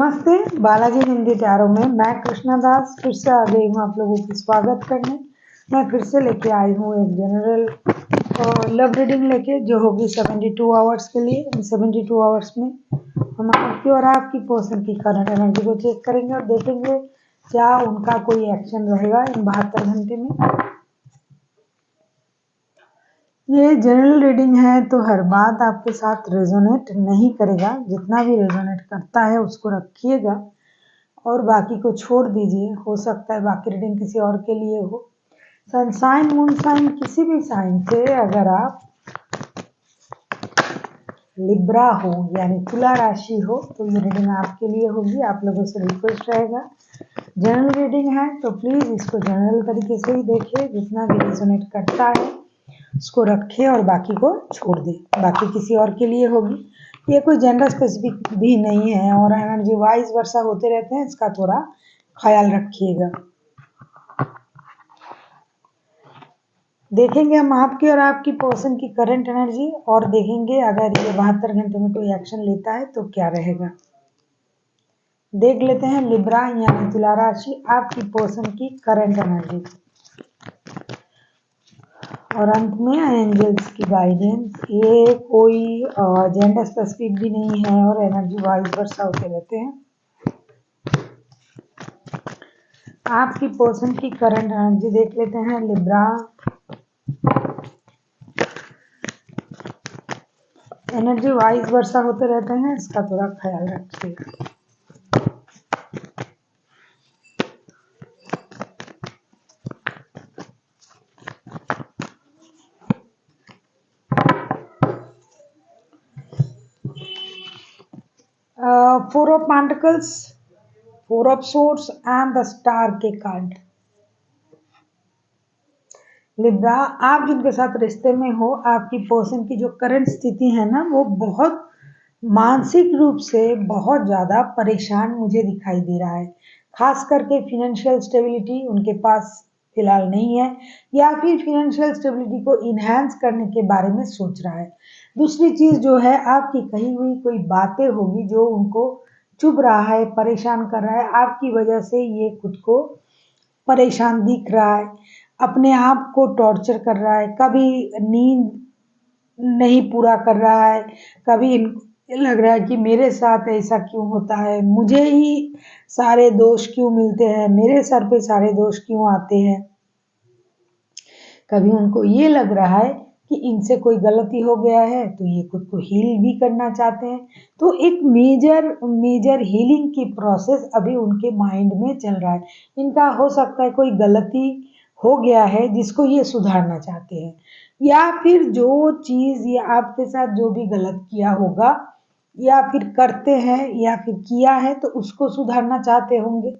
नमस्ते, बालाजी हिंदी टैरो में मैं कृष्णा दास फिर से आ गई हूँ आप लोगों की स्वागत करने। मैं फिर से लेके आई हूँ एक जनरल लव रीडिंग लेके, जो होगी 72 आवर्स के लिए। इन 72 आवर्स में हम आपकी और आपकी पर्सन की करंट एनर्जी को चेक करेंगे और देखेंगे क्या उनका कोई एक्शन रहेगा इन 72 घंटे में। ये जनरल रीडिंग है तो हर बात आपके साथ रेजोनेट नहीं करेगा। जितना भी रेजोनेट करता है उसको रखिएगा और बाकी को छोड़ दीजिए। हो सकता है बाकी रीडिंग किसी और के लिए हो। सन साइन, मून साइन, किसी भी साइन से अगर आप लिब्रा हो यानी तुला राशि हो तो ये रीडिंग आपके लिए होगी। आप लोगों से रिक्वेस्ट रहेगा, जनरल रीडिंग है तो प्लीज़ इसको जनरल तरीके से ही देखिए। जितना भी रेजोनेट करता है उसको रखें और बाकी को छोड़ दें। बाकी किसी और के लिए होगी। ये कोई जेंडर स्पेसिफिक भी नहीं है और एनर्जी वाइज वर्षा होते रहते हैं, इसका थोड़ा ख्याल रखिएगा। देखेंगे हम आपकी और आपकी पर्सन की करंट एनर्जी और देखेंगे अगर ये 72 घंटे में कोई एक्शन लेता है तो क्या रहेगा। देख लेते हैं लिब्रा यानी तुला राशि, आपकी पर्सन की करंट एनर्जी और अंत में एंजल्स की गाइडेंस। ये कोई जेंडर स्पेसिफिक भी नहीं है और एनर्जी वाइज वर्षा होते रहते हैं। आपकी पर्सन की करंट एनर्जी देख लेते हैं लिब्रा। एनर्जी वाइज वर्षा होते रहते हैं, इसका थोड़ा ख्याल रखिएगा। Four of pentacles, four of swords and the star के कार्ड। लिब्रा, आप जिनके साथ रिश्ते में हो, आपकी पर्सन की जो करंट स्थिति है ना, वो बहुत मानसिक रूप से बहुत ज़्यादा परेशान मुझे दिखाई दे रहा है। खास करके फिनेंशियल स्टेबिलिटी उनके पास फिलहाल नहीं है या फिर फिनेंशियल स्टेबिलिटी को इन्हांस करने के बारे में सोच रहा है। दूसरी चीज़ जो है, आपकी कही हुई कोई बातें होगी जो उनको चुभ रहा है, परेशान कर रहा है। आपकी वजह से ये खुद को परेशान दिख रहा है, अपने आप को टॉर्चर कर रहा है। कभी नींद नहीं पूरा कर रहा है, कभी लग रहा है कि मेरे साथ ऐसा क्यों होता है, मुझे ही सारे दोष क्यों मिलते हैं, मेरे सर पे सारे दोष क्यों आते हैं। कभी उनको ये लग रहा है कि इनसे कोई गलती हो गया है तो ये खुद को हील भी करना चाहते हैं। तो एक मेजर हीलिंग की प्रोसेस अभी उनके माइंड में चल रहा है। इनका हो सकता है कोई गलती हो गया है जिसको ये सुधारना चाहते हैं, या फिर जो चीज़ ये आपके साथ जो भी गलत किया होगा या फिर करते हैं या फिर किया है तो उसको सुधारना चाहते होंगे,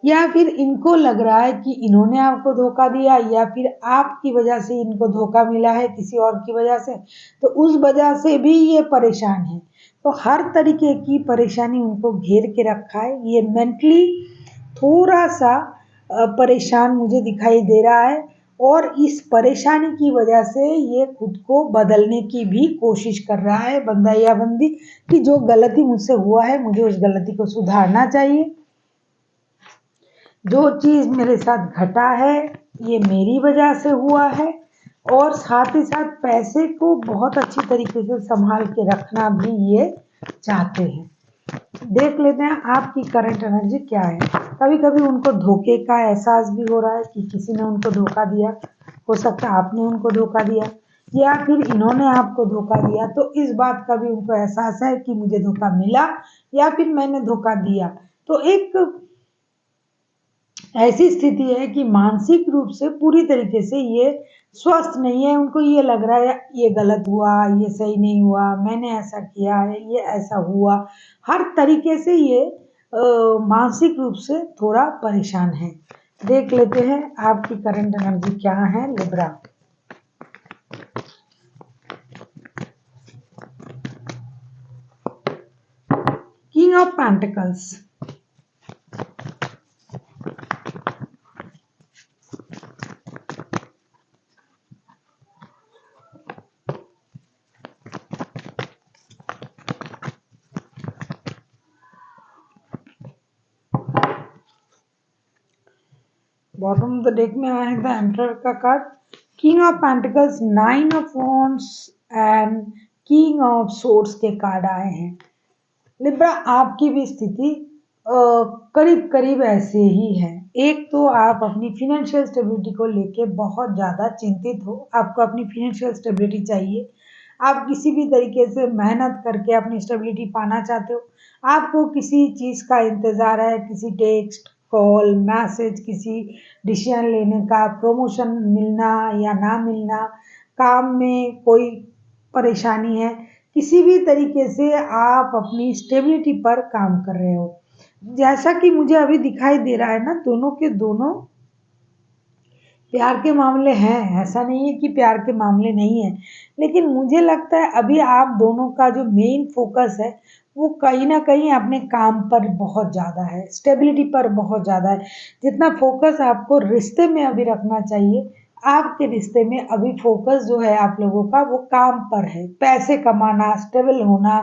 या फिर इनको लग रहा है कि इन्होंने आपको धोखा दिया या फिर आपकी वजह से इनको धोखा मिला है किसी और की वजह से, तो उस वजह से भी ये परेशान है। तो हर तरीके की परेशानी उनको घेर के रखा है। ये मेंटली थोड़ा सा परेशान मुझे दिखाई दे रहा है और इस परेशानी की वजह से ये खुद को बदलने की भी कोशिश कर रहा है, बंदा या बंदी, कि जो गलती मुझसे हुआ है मुझे उस गलती को सुधारना चाहिए। जो चीज़ मेरे साथ घटा है ये मेरी वजह से हुआ है, और साथ ही साथ पैसे को बहुत अच्छी तरीके से संभाल के रखना भी ये चाहते हैं। देख लेते हैं आपकी करंट एनर्जी क्या है। कभी कभी उनको धोखे का एहसास भी हो रहा है कि किसी ने उनको धोखा दिया। हो सकता है आपने उनको धोखा दिया या फिर इन्होंने आपको धोखा दिया। तो इस बात का भी उनको एहसास है कि मुझे धोखा मिला या फिर मैंने धोखा दिया। तो एक ऐसी स्थिति है कि मानसिक रूप से पूरी तरीके से ये स्वस्थ नहीं है। उनको ये लग रहा है ये गलत हुआ, ये सही नहीं हुआ, मैंने ऐसा किया है, ये ऐसा हुआ। हर तरीके से ये मानसिक रूप से थोड़ा परेशान है। देख लेते हैं आपकी करंट एनर्जी क्या है Libra. King of pentacles, bottom of the deck में आया है द एम्परर का card, king of pentacles, nine of wands and king of swords के कार्ड आए हैं। लिब्रा, आपकी भी स्थिति करीब करीब ऐसे ही है। एक तो आप अपनी फिनेंशियल स्टेबिलिटी को लेके बहुत ज़्यादा चिंतित हो, आपको अपनी फिनेंशियल स्टेबिलिटी चाहिए, आप किसी भी तरीके से मेहनत करके अपनी स्टेबिलिटी पाना चाहते हो, आपको किसी चीज़ का इंतज़ार है, किसी टेक्स्ट, कॉल, मैसेज, किसी डिसीजन लेने का, प्रमोशन मिलना या ना मिलना, काम में कोई परेशानी है, किसी भी तरीके से आप अपनी स्टेबिलिटी पर काम कर रहे हो। जैसा कि मुझे अभी दिखाई दे रहा है ना, दोनों के दोनों प्यार के मामले हैं, ऐसा नहीं है कि प्यार के मामले नहीं है, लेकिन मुझे लगता है अभी आप दोनों का जो मेन फोकस है वो कहीं ना कहीं अपने काम पर बहुत ज़्यादा है, स्टेबिलिटी पर बहुत ज़्यादा है। जितना फोकस आपको रिश्ते में अभी रखना चाहिए, आपके रिश्ते में अभी फोकस जो है आप लोगों का वो काम पर है, पैसे कमाना, स्टेबल होना,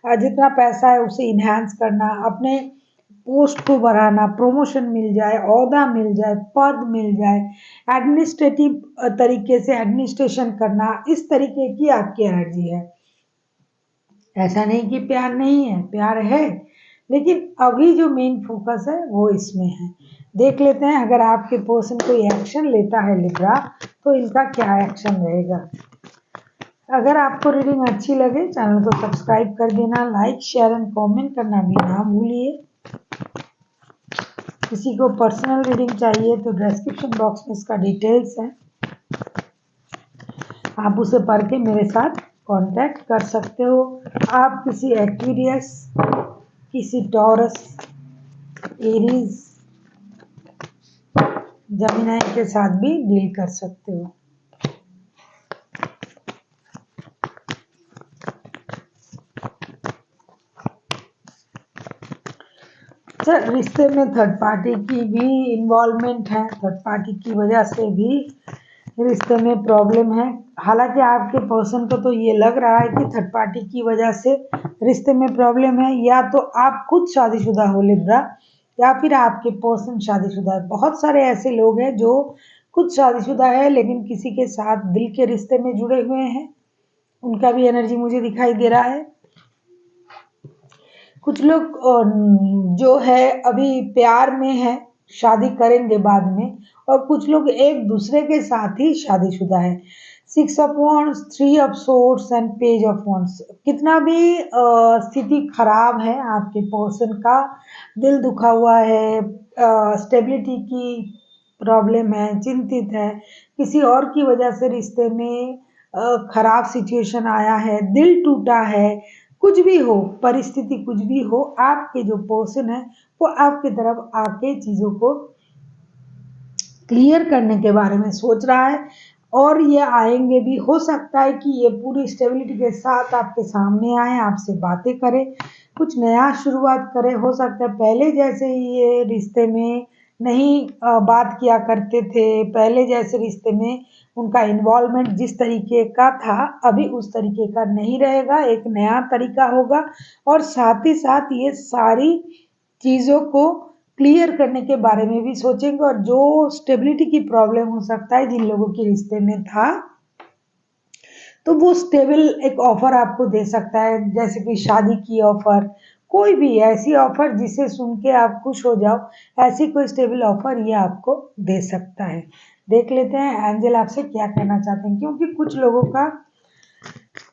जितना पैसा है उसे इन्हांस करना, अपने पोस्ट को बढ़ाना, प्रमोशन मिल जाए, ओहदा मिल जाए, पद मिल जाए, एडमिनिस्ट्रेटिव तरीके से एडमिनिस्ट्रेशन करना, इस तरीके की आपकी एनर्जी है। ऐसा नहीं कि प्यार नहीं है, प्यार है, लेकिन अभी जो मेन फोकस है वो इसमें है। देख लेते हैं अगर आपके पर्सन कोई एक्शन लेता है लिब्रा, तो इनका क्या एक्शन रहेगा। अगर आपको रीडिंग अच्छी लगे चैनल को सब्सक्राइब कर देना, लाइक शेयर एंड कमेंट करना भी ना भूलिए। किसी को पर्सनल रीडिंग चाहिए तो डिस्क्रिप्शन बॉक्स में इसका डिटेल्स है, आप उसे पढ़ के मेरे साथ कांटेक्ट कर सकते हो। आप किसी एक्वेरियस, किसी टॉरस, एरीज, जेमिनी के साथ भी डील कर सकते हो। सर, रिश्ते में थर्ड पार्टी की भी इन्वॉल्वमेंट है, थर्ड पार्टी की वजह से भी रिश्ते में प्रॉब्लम है। हालांकि आपके पर्सन को तो ये लग रहा है कि थर्ड पार्टी की वजह से रिश्ते में प्रॉब्लम है, या तो आप खुद शादीशुदा हो लिब्रा, या फिर आपके पर्सन शादीशुदा है। बहुत सारे ऐसे लोग हैं जो खुद शादीशुदा है लेकिन किसी के साथ दिल के रिश्ते में जुड़े हुए हैं, उनका भी एनर्जी मुझे दिखाई दे रहा है। कुछ लोग जो है अभी प्यार में है, शादी करेंगे बाद में, और कुछ लोग एक दूसरे के साथ ही शादीशुदा है। Six of wands, three of swords and page of wands, कितना भी स्थिति खराब है आपके पर्सन का, दिल दुखा हुआ है, स्टेबिलिटी की प्रॉब्लम है, चिंतित है, किसी और की वजह से रिश्ते में खराब सिचुएशन आया है, दिल टूटा है, कुछ भी हो, परिस्थिति कुछ भी हो, आपके जो पर्सन है वो आपकी तरफ आके चीज़ों को क्लियर करने के बारे में सोच रहा है, और ये आएंगे भी। हो सकता है कि ये पूरी स्टेबिलिटी के साथ आपके सामने आए, आपसे बातें करें, कुछ नया शुरुआत करें। हो सकता है पहले जैसे ये रिश्ते में नहीं बात किया करते थे, पहले जैसे रिश्ते में उनका इन्वॉल्वमेंट जिस तरीके का था अभी उस तरीके का नहीं रहेगा, एक नया तरीका होगा, और साथ ही साथ ये सारी चीज़ों को क्लियर करने के बारे में भी सोचेंगे। और जो स्टेबिलिटी की प्रॉब्लम हो सकता है जिन लोगों के रिश्ते में था, तो वो स्टेबल एक ऑफर आपको दे सकता है, जैसे कि शादी की ऑफर, कोई भी ऐसी ऑफर जिसे सुन के आप खुश हो जाओ, ऐसी कोई स्टेबल ऑफर ये आपको दे सकता है। देख लेते हैं एंजल आपसे क्या कहना चाहते हैं, क्योंकि कुछ लोगों का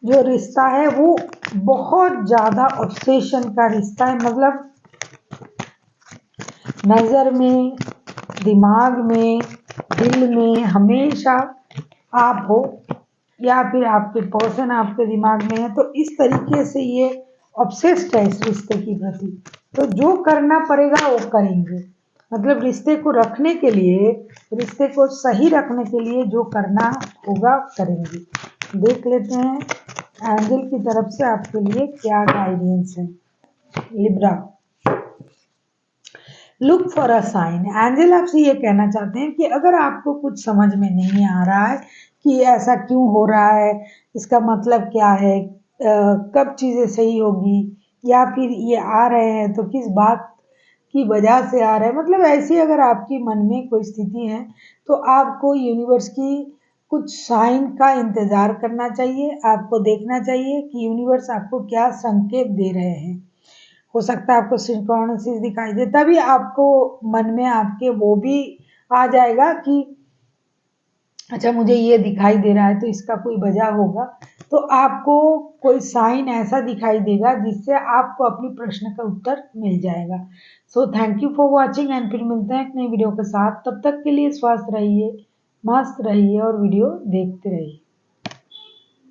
जो रिश्ता है वो बहुत ज़्यादा ऑब्सेशन का रिश्ता है, मतलब नज़र में, दिमाग में, दिल में हमेशा आप हो, या फिर आपके पर्सन आपके दिमाग में है, तो इस तरीके से ये ऑब्सेस्ड है इस रिश्ते की प्रति। तो जो करना पड़ेगा वो करेंगे, मतलब रिश्ते को रखने के लिए, रिश्ते को सही रखने के लिए जो करना होगा करेंगे। देख लेते हैं एंजल की तरफ से आपके लिए क्या गाइडेंस है। Libra, look for a sign. Angel आपसे ये कहना चाहते हैं कि अगर आपको कुछ समझ में नहीं आ रहा है कि ऐसा क्यों हो रहा है, इसका मतलब क्या है, कब चीज़ें सही होगी, या फिर ये आ रहे हैं तो किस बात की वजह से आ रहा है, मतलब ऐसी अगर आपकी मन में कोई स्थिति है तो आपको यूनिवर्स की कुछ साइन का इंतजार करना चाहिए। आपको देखना चाहिए कि यूनिवर्स आपको क्या संकेत दे रहे हैं। हो सकता है आपको सिंक्रोनिसिस दिखाई दे, तभी आपको मन में आपके वो भी आ जाएगा कि अच्छा मुझे ये दिखाई दे रहा है तो इसका कोई वजह होगा। तो आपको कोई साइन ऐसा दिखाई देगा जिससे आपको अपनी प्रश्न का उत्तर मिल जाएगा। So thank you for watching and फिर मिलते हैं एक नई वीडियो के साथ। तब तक के लिए स्वस्थ रहिए, मस्त रहिए और वीडियो देखते रहिए।